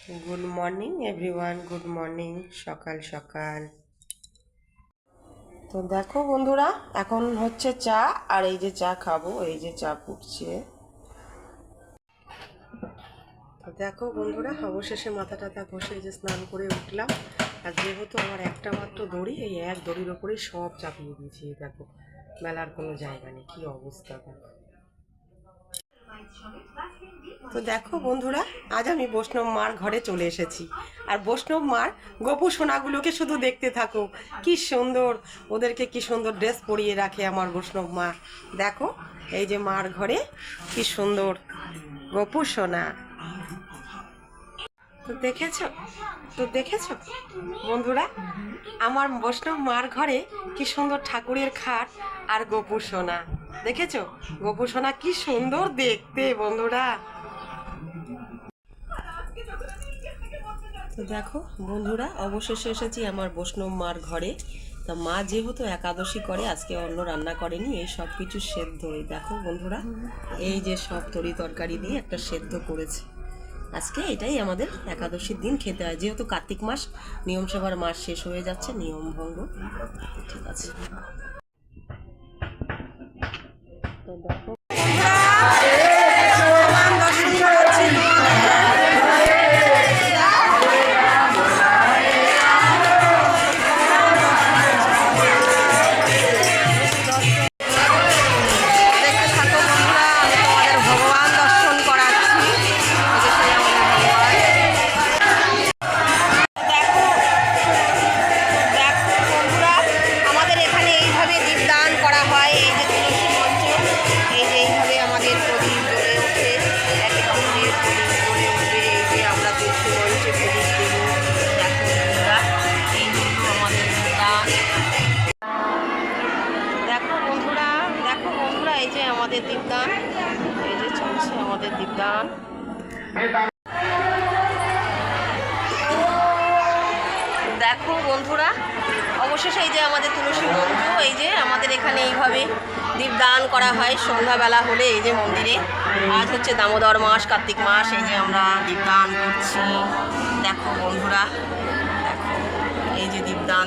Good morning everyone, good morning. সকাল সকাল তো দেখো বন্ধুরা, এখন হচ্ছে চা, আর এই যে চা খাবো, এই যে চা ফুটছে। তো দেখো বন্ধুরা, অবশেষে মাথা টাথা ঘষে এই যে স্নান করে উঠলাম। আর যেহেতু আমার একটা মাত্র দড়ি, এই এক দড়ির ওপরেই সব চাপিয়ে দিয়েছি। দেখো মেলার কোনো জায়গা নেই, কি অবস্থা দেখো। তো দেখো বন্ধুরা, আজ আমি বৈষ্ণব মার ঘরে চলে এসেছি। আর বৈষ্ণব মার গোপু সোনাগুলোকে শুধু দেখতে থাকো, কি সুন্দর, ওদেরকে কি সুন্দর ড্রেস পরিয়ে রাখে আমার বৈষ্ণব মা। দেখো এই যে মার ঘরে কি সুন্দর গোপু সোনা। তো দেখেছো বন্ধুরা, আমার বৈষ্ণব মার ঘরে কি সুন্দর ঠাকুরের খাট আর গোপু সোনা। দেখেছো গোপু সোনা কি সুন্দর দেখতে বন্ধুরা। তো দেখো বন্ধুরা, অবশেষে এসেছি আমার বৈষ্ণব মার ঘরে। তা মা যেহেতু একাদশী করে, আজকে অন্য রান্না করেনি, এই সব কিছু সেদ্ধ। এই দেখো বন্ধুরা, এই যে সব তরি তরকারি দিয়ে একটা সেদ্ধ করেছে। আজকে এটাই আমাদের একাদশীর দিন খেতে হয়, যেহেতু কার্তিক মাস, নিয়ম সভার মাস শেষ হয়ে যাচ্ছে, নিয়ম ভঙ্গ। ঠিক আছে, তো দেখো দর্শন করাচ্ছি। আমাদের দীপদান, এই যে চলছে আমাদের দীপদান। দেখো বন্ধুরা, অবশেষে এই যে আমাদের তুলসী মঞ্জু, এই যে আমাদের এখানে এইভাবে দীপদান করা হয় সন্ধ্যাবেলা হলে, এই যে মন্দিরে। আজ হচ্ছে দামোদর মাস, কার্তিক মাস, এই যে আমরা দীপদান করছি। দেখো বন্ধুরা, দেখো এই যে দীপদান।